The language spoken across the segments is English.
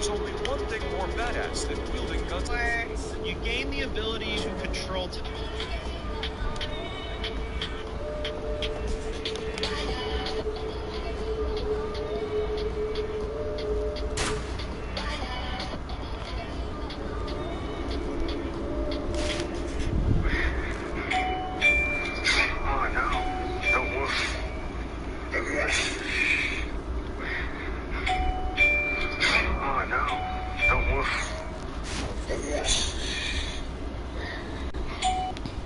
there's only one thing more badass than wielding guns. You gain the ability to control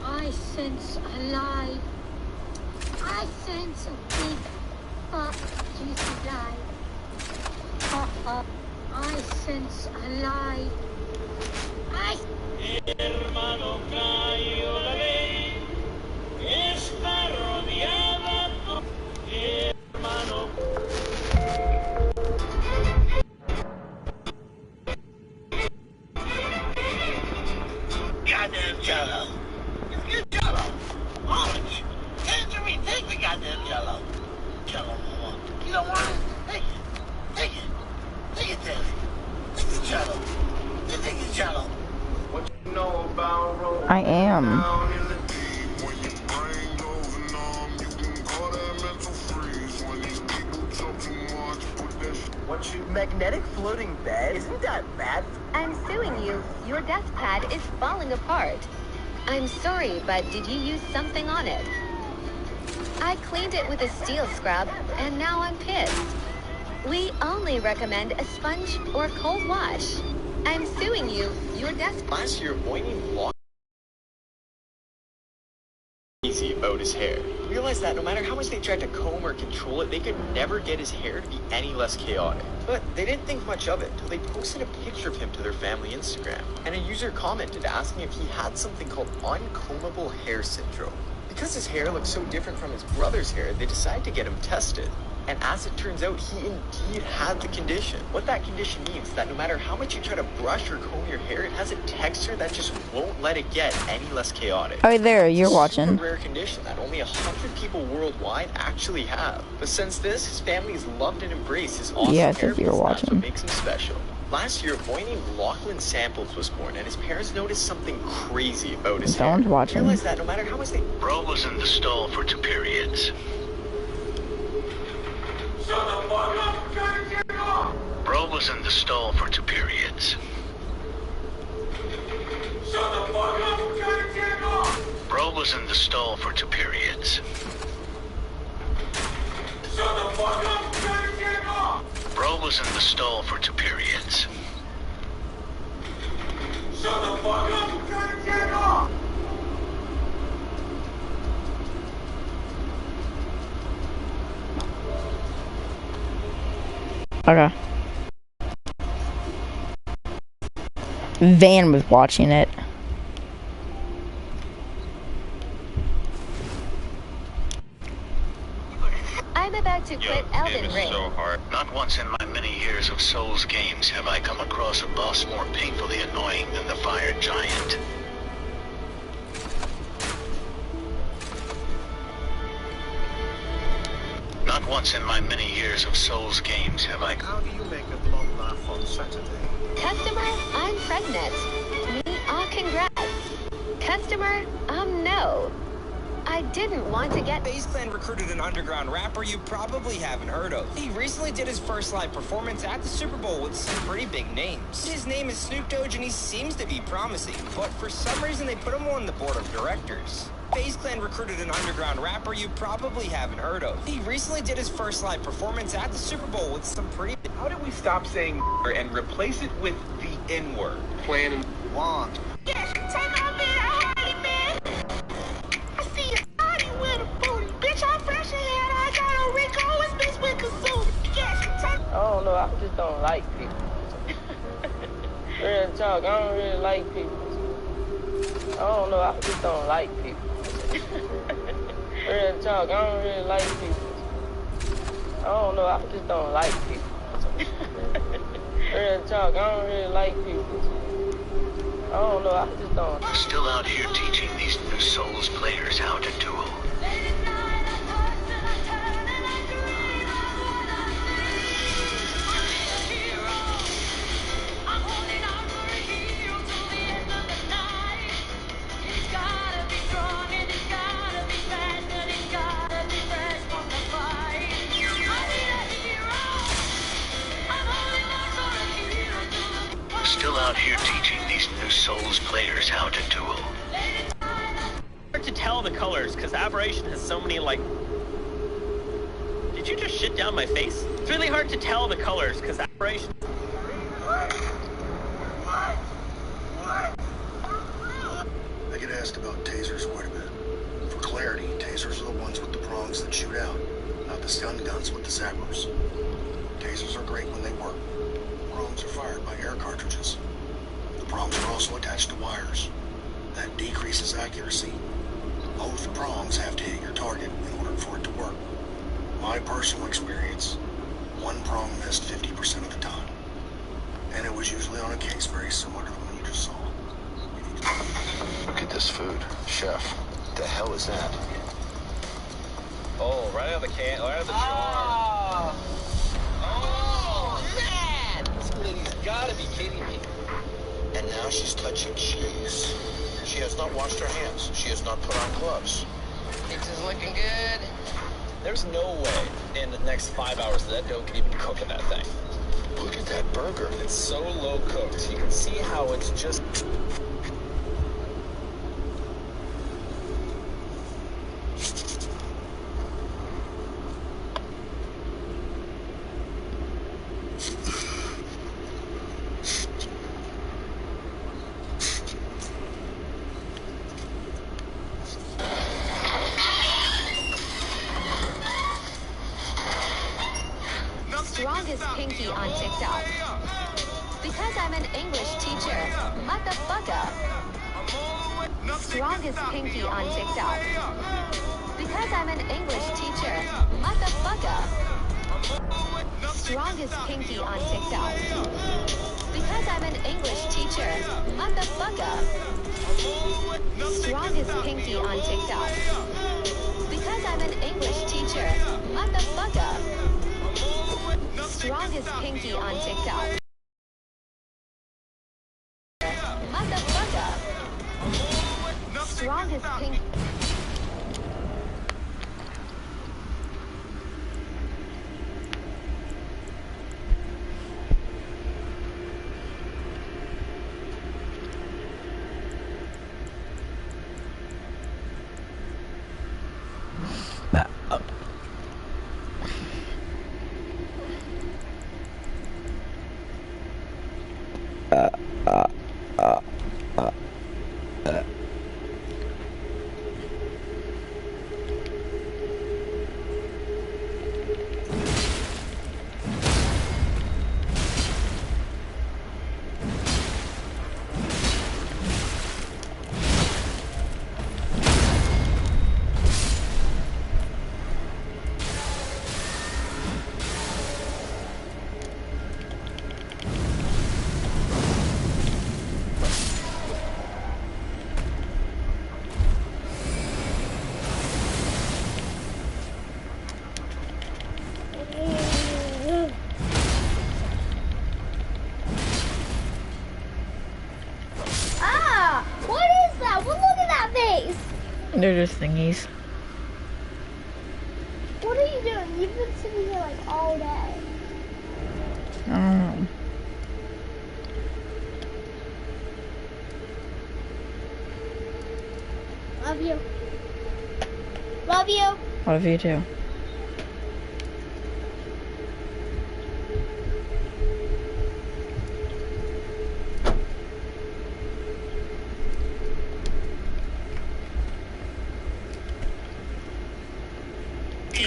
I sense a lie. I sense a big fuck juicy lie. I sense a lie. Hermano, cayó la ley, está rodeada por hermano. Goddamn Jello. Just get Jello. Orange. Tangerine, take the goddamn Jello. Jello, mama. You don't want it? Take it. Take it. Take it, Daddy. Take the Jello. Just take the Jello. What you know about rolling? I am. What you magnetic floating bed? Isn't that bad? I'm suing you. Your desk pad is falling apart. I'm sorry, but did you use something on it? I cleaned it with a steel scrub, and now I'm pissed. We only recommend a sponge or cold wash. I'm suing you. Your desk. last year Mortinex lost crazy about his hair. Realized that no matter how much they tried to comb or control it, they could never get his hair to be any less chaotic. But they didn't think much of it until they posted a picture of him to their family Instagram, and a user commented asking if he had something called uncombable hair syndrome. Because his hair looked so different from his brother's hair, they decided to get him tested. And as it turns out, he indeed had the condition. What that condition means is that no matter how much you try to brush or comb your hair, it has a texture that just won't let it get any less chaotic. Oh, there, you're watching. It's a super rare condition that only 100 people worldwide actually have. But since this, his family has loved and embraced his awesome Yeah, I hair think you're because that's watching. what makes him special. Last year, a boy named Lachlan Samples was born, and his parents noticed something crazy about his Someone's hair. watching. They realized that no matter how much they... Bro was in the stall for 2 periods. Shut the fuck up! I'm trying to get off! Bro was in the stall for 2 periods. Shut the fuck up! I'm trying to get off! Bro was in the stall for 2 periods. Shut the fuck up! I'm trying to get off! Bro was in the stall for 2 periods. Shut the fuck up! I'm trying to get off! Okay. Van was watching it. I'm about to quit Elden Ring. So hard. Not once in my many years of Souls games have I come across a boss more painfully annoying than the Fire Giant. Not once in my many years of Souls games have I... How do you make a long laugh on Saturday? Customer, I'm pregnant. Me, congrats. Customer, no. I didn't want to get... FaZe Clan recruited an underground rapper you probably haven't heard of. He recently did his first live performance at the Super Bowl with some pretty big names. His name is Snoop Dogg and he seems to be promising, but for some reason they put him on the board of directors. FaZe Clan recruited an underground rapper you probably haven't heard of. He recently did his first live performance at the Super Bowl with some pretty... How do we stop saying and replace it with the N-word? Plan and want. Yes, take off that hardy, man. I see your body with a booty. Bitch, I'm fresh ahead. I got a Rico. It's mixed with Kazoo. Yes, take... I don't know, I just don't like people. Real talk, I don't really like people. I don't know, I just don't like people. Real talk, I don't really like people. I don't know, I just don't like people. Real talk, I don't really like people. I don't know, I just don't. Still out here teaching these new Souls players how to duel. still out here teaching these new Souls players how to duel. Hard to tell the colors because Aberration has so many like. Did you just shit down my face? It's really hard to tell the colors because Aberration. I get asked about tasers quite a bit. For clarity, tasers are the ones with the prongs that shoot out, not the stun guns with the zappers. Tasers are great when they work. Prongs are fired by air cartridges. The prongs are also attached to wires. That decreases accuracy. Both prongs have to hit your target in order for it to work. My personal experience, one prong missed 50% of the time. And it was usually on a case very similar to the one you just saw. Look at this food. Chef, what the hell is that? Oh, right out of the can, right out of the jar. Oh, man! This lady's gotta be kidding me. And now she's touching cheese. She has not washed her hands. She has not put on gloves. Pizza's looking good. There's no way in the next 5 hours that dough can even cook in that thing. Look at that burger. It's so low cooked. You can see how it's just... Strongest pinky on TikTok. Because I'm an English teacher, motherfucker. Strongest pinky on TikTok. Because I'm an English teacher, motherfucker. Strongest pinky on TikTok. Because I'm an English teacher, motherfucker. Strongest pinky on TikTok. Because I'm an English teacher, motherfucker. Strongest pinky on TikTok. Motherfucker. Strongest pinky. They're just thingies. What are you doing? You've been sitting here like all day. I don't know. Love you. Love you. Love you too.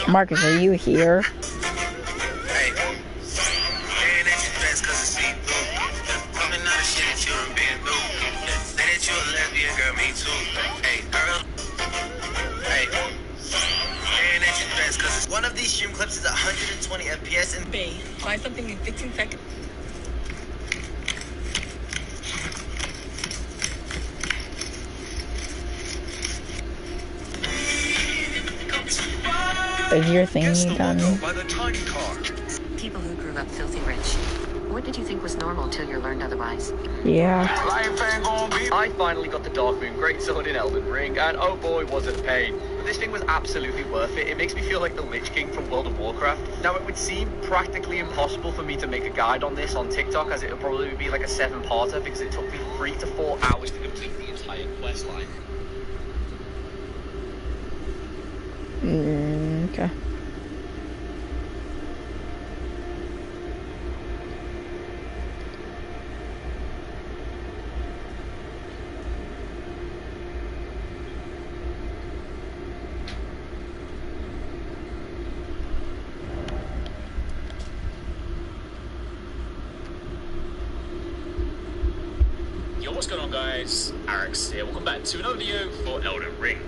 Marcus, are you here? One of these stream clips is 120 FPS and Bay. Try something in 15 seconds. Is your thingy done? By the tiny car. People who grew up filthy rich. What did you think was normal till you learned otherwise? Yeah. I finally got the Dark Moon Greatsword in Elden Ring, and oh boy, was it a pain. But this thing was absolutely worth it. It makes me feel like the Lich King from World of Warcraft. Now, it would seem practically impossible for me to make a guide on this on TikTok, as it would probably be like a 7-parter, because it took me 3 to 4 hours to complete the entire quest line. Okay. Yo, what's going on, guys? Arix here. Welcome back to another video for Elden Ring.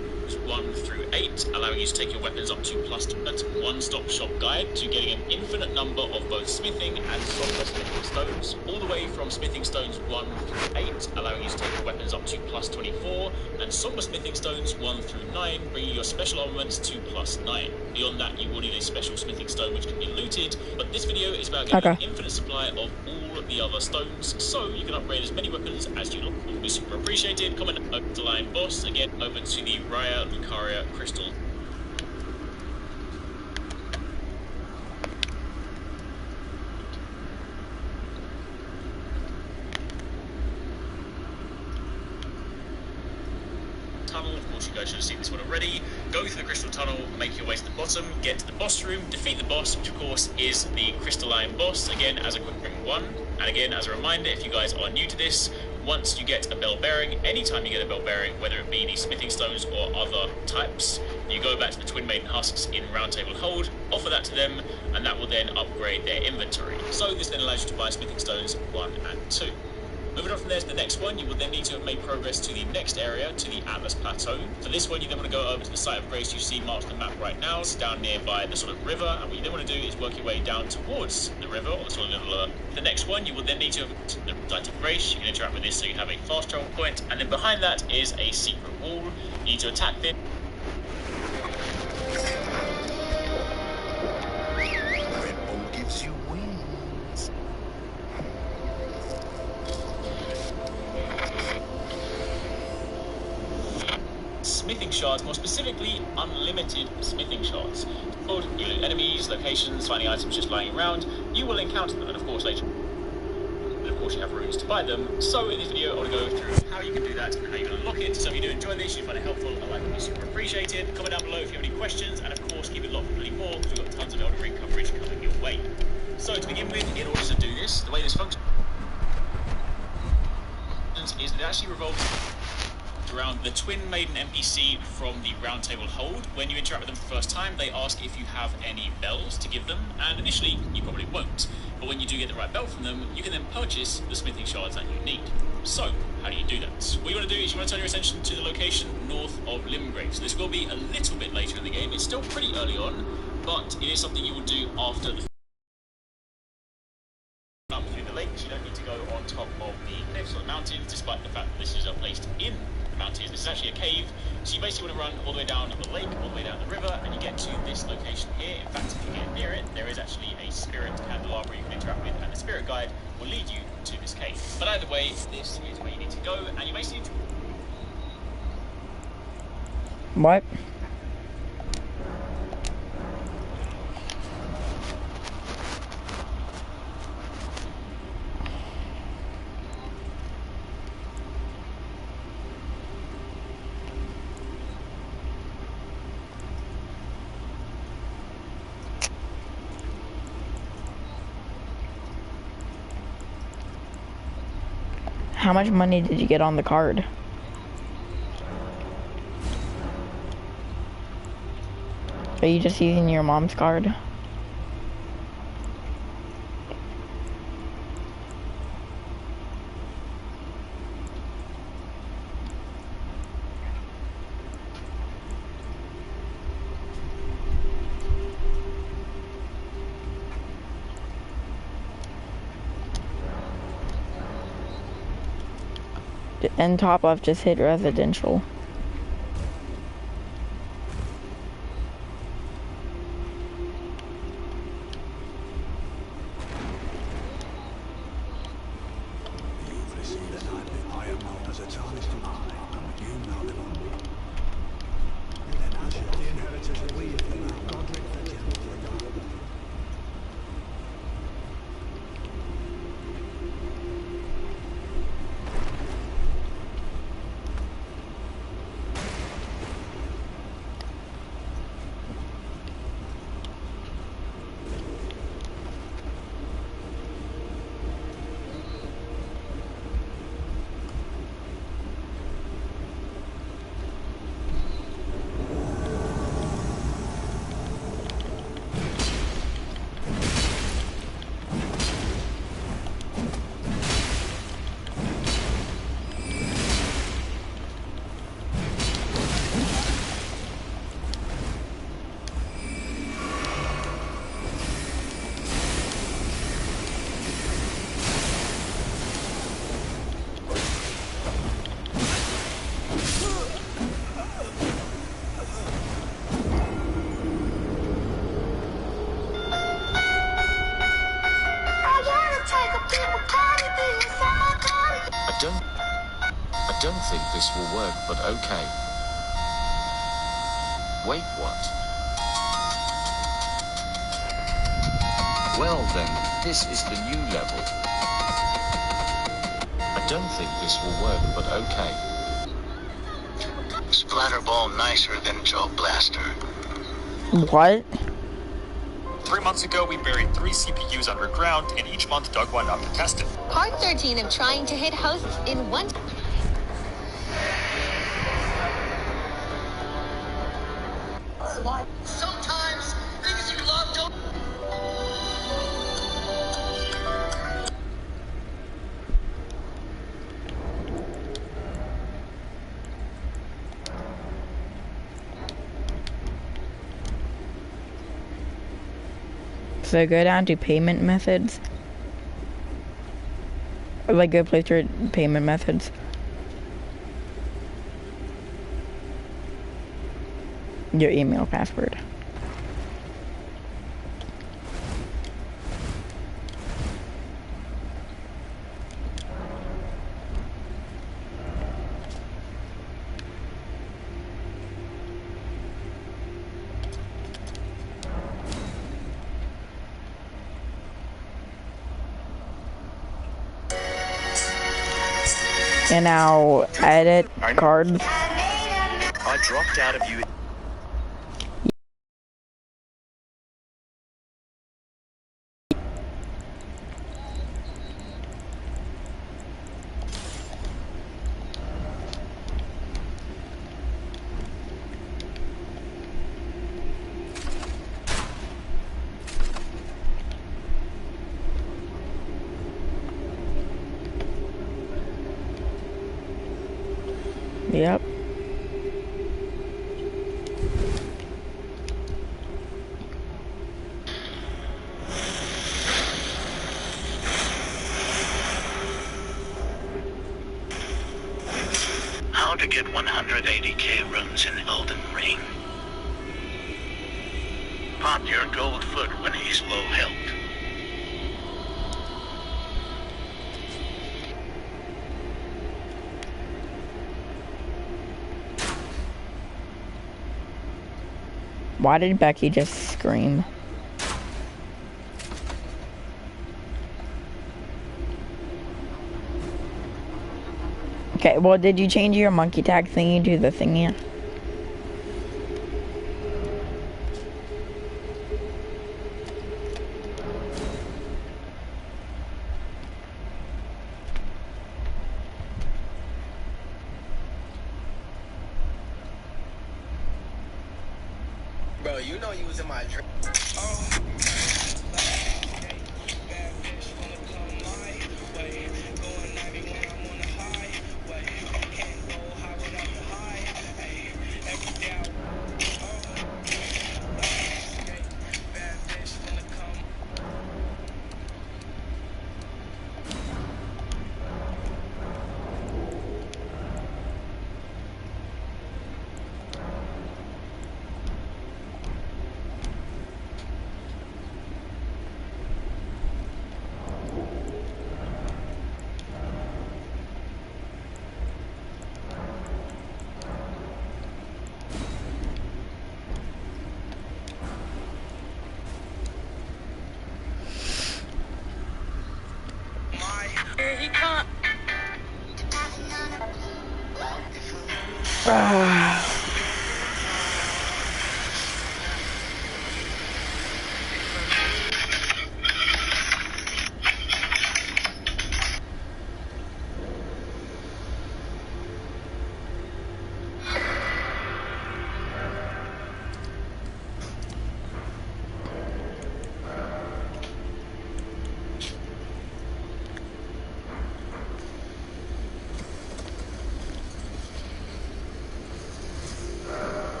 1 through 8, allowing you to take your weapons up to +2. One-stop shop guide to getting an infinite number of both smithing and somber smithing stones, all the way from smithing stones 1 through 8, allowing you to take your weapons up to +24, and somber smithing stones 1 through 9, bringing your special armaments to +9. Beyond that, you will need a special smithing stone which can be looted, but this video is about getting an infinite supply of all the other stones, so you can upgrade as many weapons as you like. It will be super appreciated. Comment over to Lion Boss, again over to the Raya Lucaria Crystal. Tunnel, of course you guys should have seen this one already. Go through the crystal tunnel, make your way to the bottom, get to the boss room, defeat the boss, which of course is the crystalline boss, again as a quick ring 1. And again, as a reminder, if you guys are new to this, once you get a bell bearing, anytime you get a bell bearing, whether it be the smithing stones or other types, you go back to the Twin Maiden Husks in Round Table Hold, offer that to them, and that will then upgrade their inventory. So this then allows you to buy smithing stones 1 and 2. Moving on from there to the next one, you will then need to have made progress to the next area, to the Atlas Plateau. For this one, you then want to go over to the site of grace you see marked on the map right now. It's down nearby the sort of river, and what you then want to do is work your way down towards the river, or the sort of little... The next one, you will then need to have the site of grace. You can interact with this so you have a fast travel point, and then behind that is a secret wall. You need to attack this. Gives you wings. Smithing shards, more specifically, unlimited smithing shards. You loot enemies, locations, finding items just lying around. You will encounter them, and of course later. And of course you have rooms to buy them. So in this video, I want to go through how you can do that and how you can unlock it. So if you do enjoy this, you find it helpful, a like would be super appreciated. Comment down below if you have any questions, and of course keep it locked for plenty more, because we've got tons of Elden Ring coverage coming your way. So to begin with, in order to do this, the way this functions is that it actually revolves around the Twin Maiden NPC from the Round Table Hold. When you interact with them for the first time, they ask if you have any bells to give them, and initially you probably won't. But when you do get the right bell from them, you can then purchase the smithing shards that you need. So, how do you do that? What you want to do is you want to turn your attention to the location north of Limgrave. So this will be a little bit later in the game. It's still pretty early on, but it is something you will do after the through the lakes. You don't need to go on top of the cliffs or the mountains, despite the fact that this is placed in the mountains. This is actually a cave, so you basically want to run all the way down the lake, all the way down the river, and you get to this location here. In fact, if you get near it, there is actually a spirit candelabra you can interact with, and the spirit guide will lead you to this cave. But either way, this is where you need to go, and you basically need to... What? How much money did you get on the card? Are you just using your mom's card? And top left, just hit residential. I don't think this will work, but okay. Wait, what? Well then, this is the new level. I don't think this will work, but okay. Splatterball nicer than Joe Blaster. What? 3 months ago, we buried 3 CPUs underground, and each month Doug went up to test it. Part 13 of trying to hit hosts in one. Sometimes things you love don't. So go down to payment methods. Or like go play through payment methods. Your email password. And now edit cards. I dropped out of you. Yep. How to get 180k runes in Elden Ring. Pop your gold foot when he's low health. Why did Becky just scream? Okay, well, did you change your monkey tag thingy to the thingy? Bro, you know you was in my dream. He can't.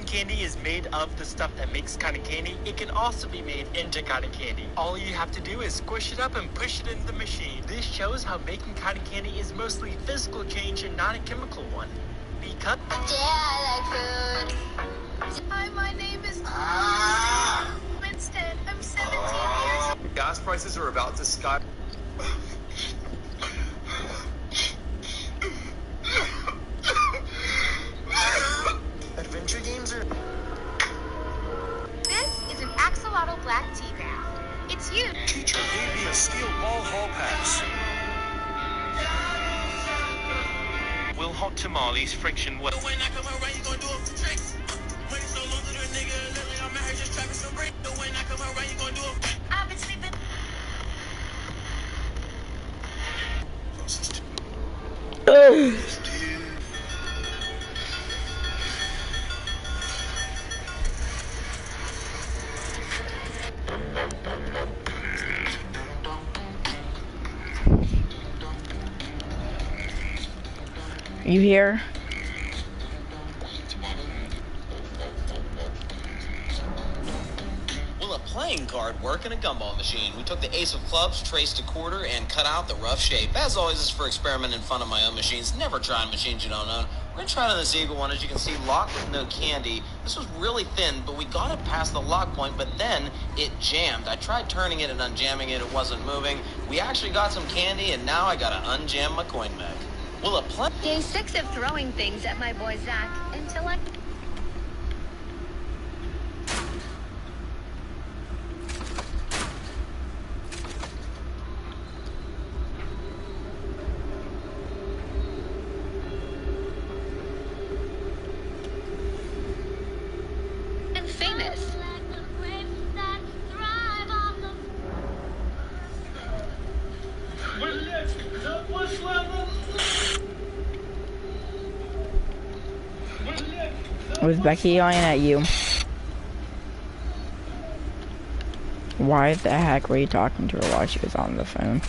cotton candy is made of the stuff that makes cotton candy, it can also be made into cotton candy. All you have to do is squish it up and push it into the machine. This shows how making cotton candy is mostly a physical change and not a chemical one. Because Hi, my name is Winston. I'm 17 years old. Gas prices are about to sky. adventure games are... This is an axolotl black tea bath. It's you. Teacher gave me a steel ball hall pass. Will hot tamales friction well? When I come around, you gonna do up the tricks. Money so long to the nigga, lately I'm out here just trapping some break. When I come around, you gonna do up. I've been sleeping. You here? Will a playing card work in a gumball machine? We took the ace of clubs, traced a quarter, and cut out the rough shape. As always, this is for experimenting fun of my own machines. Never trying machines you don't own. We're gonna try it on this Eagle one. As you can see, locked with no candy. This was really thin, but we got it past the lock point, but then it jammed. I tried turning it and unjamming it. It wasn't moving. We actually got some candy, and now I gotta unjam my coin mech. Will a play? Day 6 of throwing things at my boy Zach until I... and famous. Was Becky yelling at you? Why the heck were you talking to her while she was on the phone?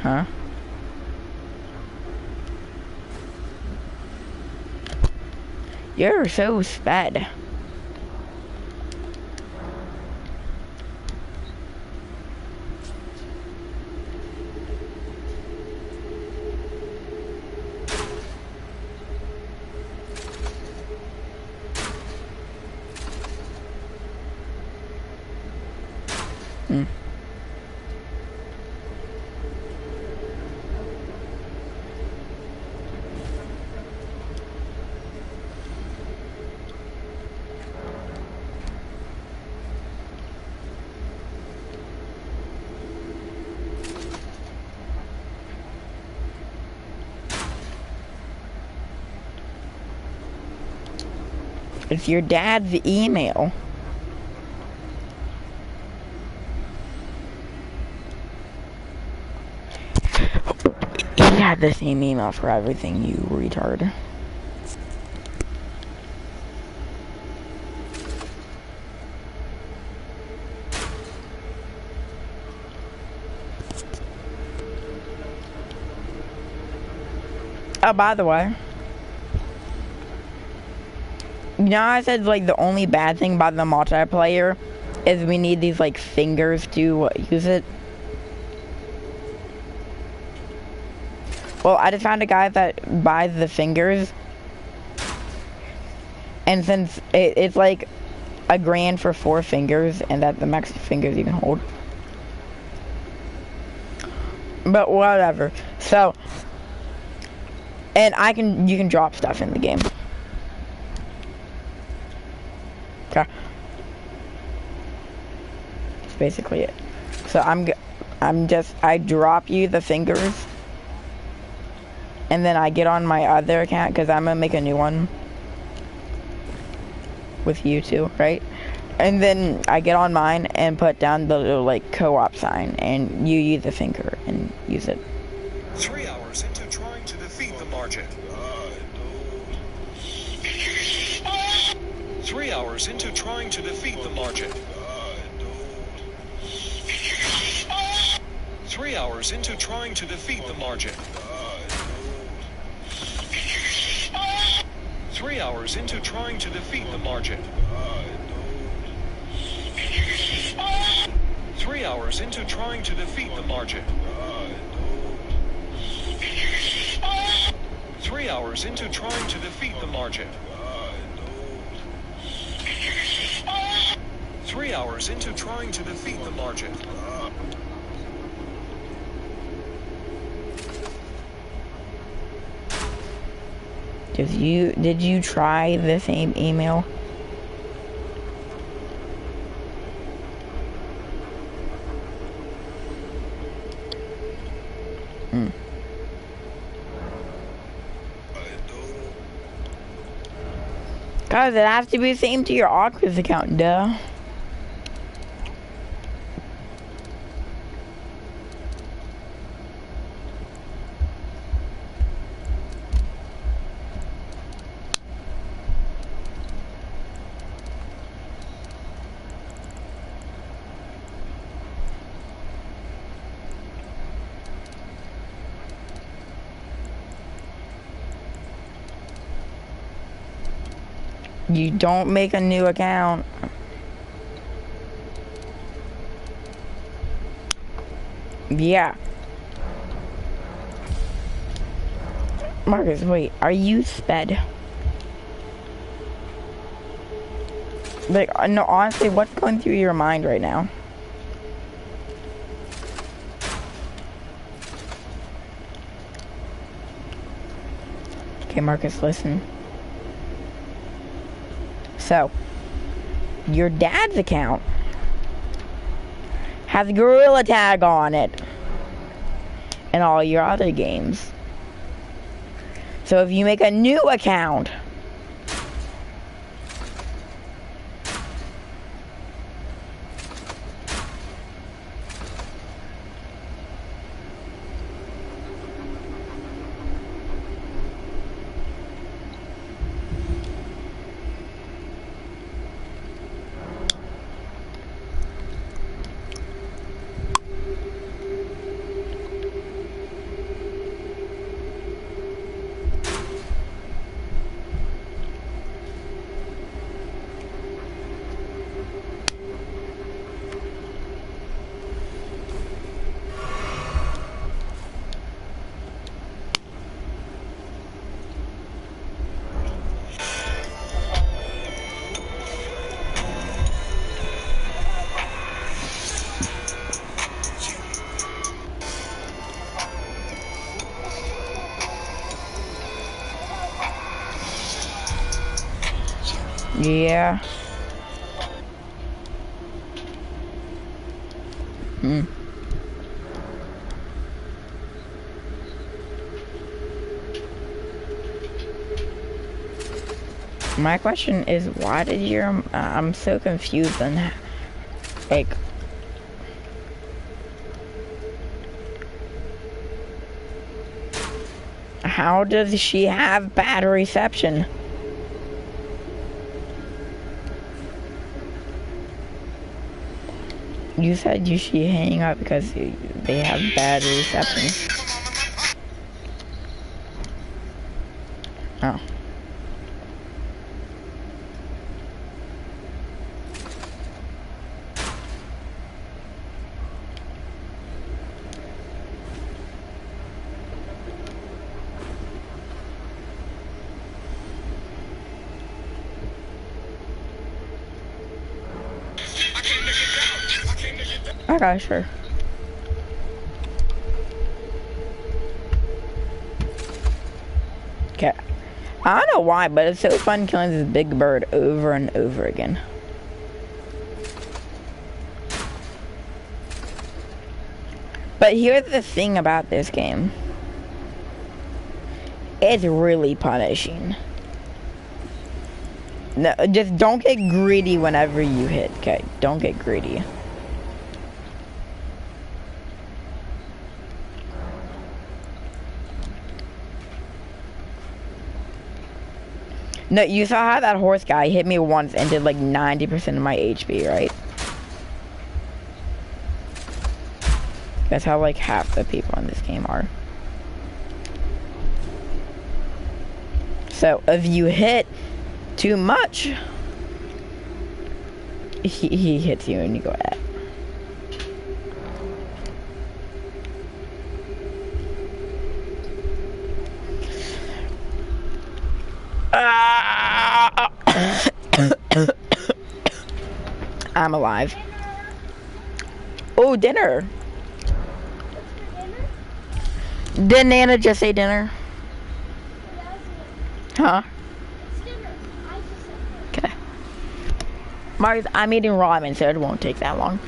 Huh? You're so sped. It's your dad's email. He had the same email for everything, you retard. Oh, by the way, you know, I said like the only bad thing about the multiplayer is we need these like fingers to use it. Well, I just found a guy that buys the fingers, and since it's like $1,000 for 4 fingers, and that's the max fingers you can hold. But whatever. So, and you can drop stuff in the game. Okay. That's basically it. So I drop you the fingers, and then I get on my other account because I'm gonna make a new one with you too, right? And then I get on mine and put down the little like co-op sign, and you use the finger and use it. 3 hours into trying to defeat the margin. 3 hours into trying to defeat the margin. 3 hours into trying to defeat the margin. 3 hours into trying to defeat the margin. 3 hours into trying to defeat the margin. 3 hours into trying to defeat the margin. 3 hours into trying to defeat the margin. Did you try the same email? Guys, it has to be the same to your Oculus account, duh. You don't make a new account. Yeah. Marcus, wait, are you sped? Like, no, honestly, what's going through your mind right now? Okay, Marcus, listen. So, your dad's account has a gorilla tag on it and all your other games. So if you make a new account, yeah. My question is, why did your, I'm so confused on that. Like, how does she have bad reception? You said you should hang up because they have bad reception. Oh. Okay, sure. Okay. I don't know why, but it's so fun killing this big bird over and over again. But here's the thing about this game. It's really punishing. No, just don't get greedy whenever you hit, okay? Don't get greedy. No, you saw how that horse guy hit me once and did like 90% of my HP, right? That's how like half the people in this game are. So if you hit too much, he hits you and you go at. I'm alive. Oh, dinner. Did Nana just say dinner? Huh? Okay. Marty, I'm eating ramen, so it won't take that long.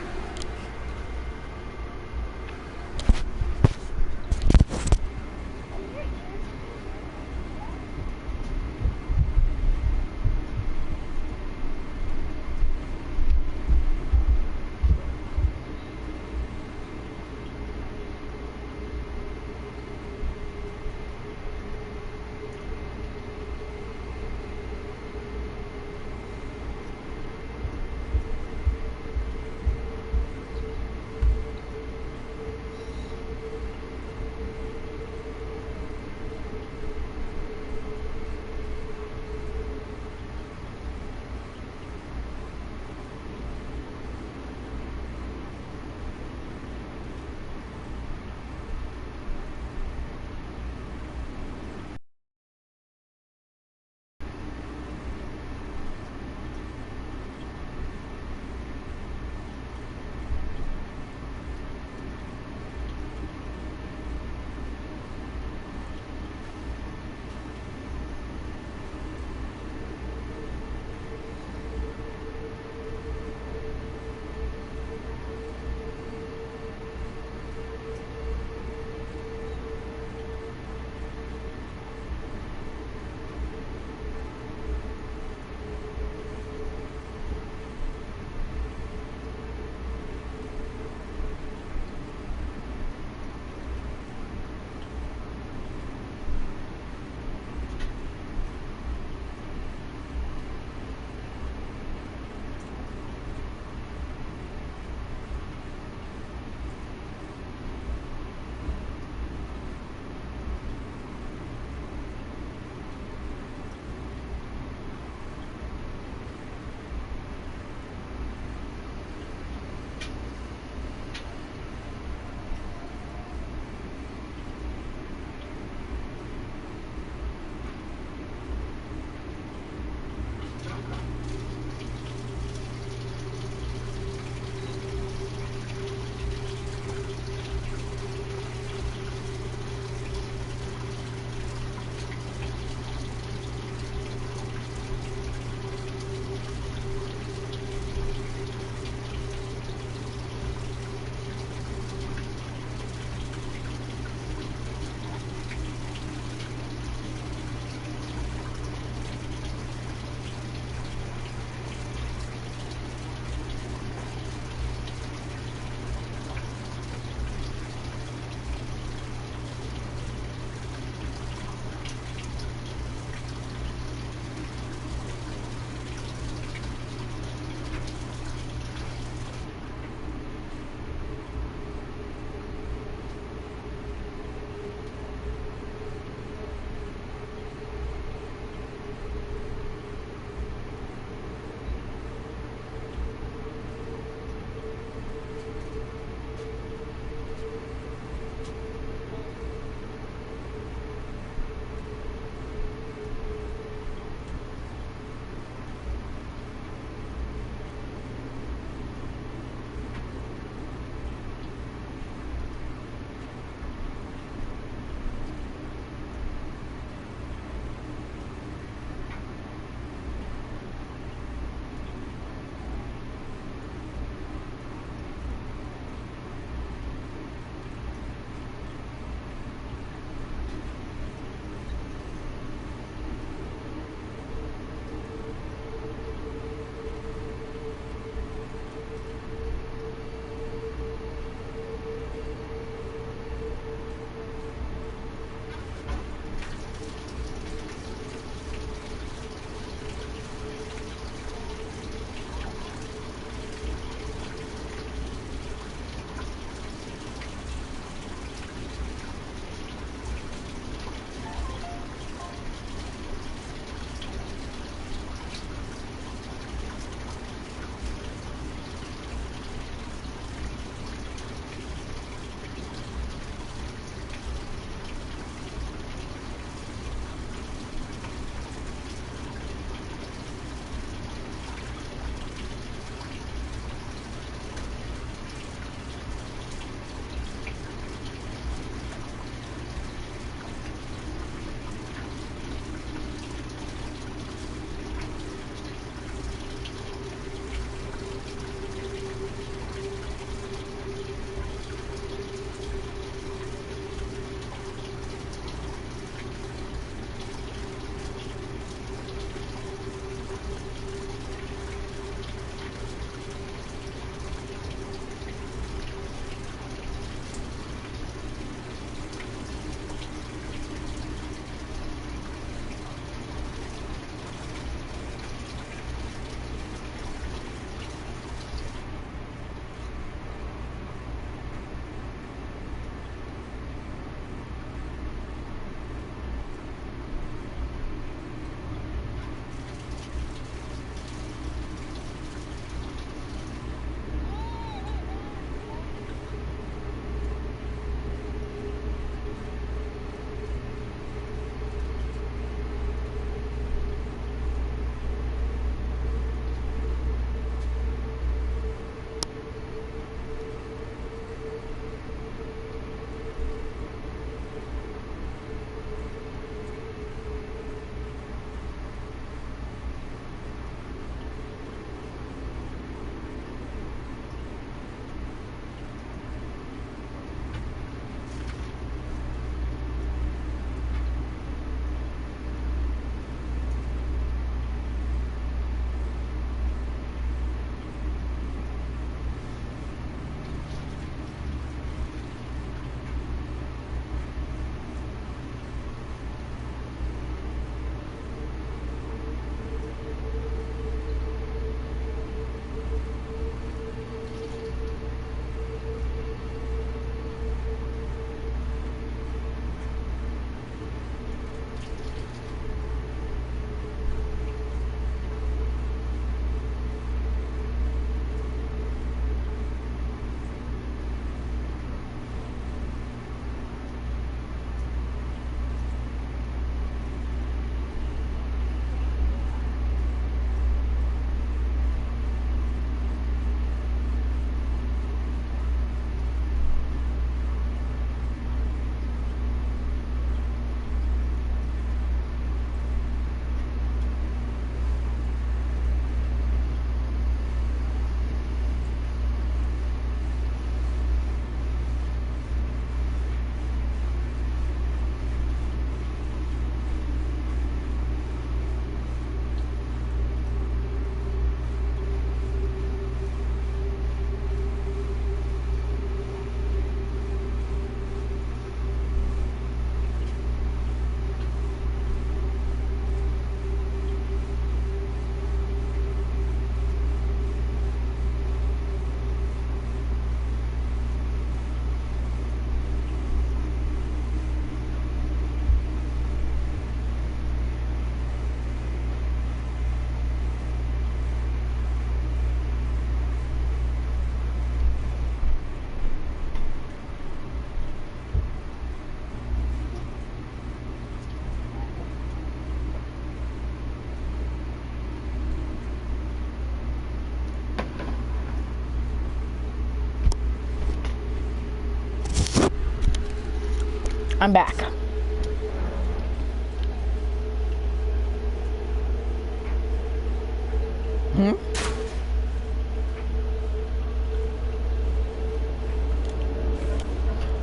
I'm back.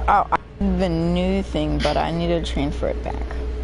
Oh, I have the new thing, but I need to transfer it back.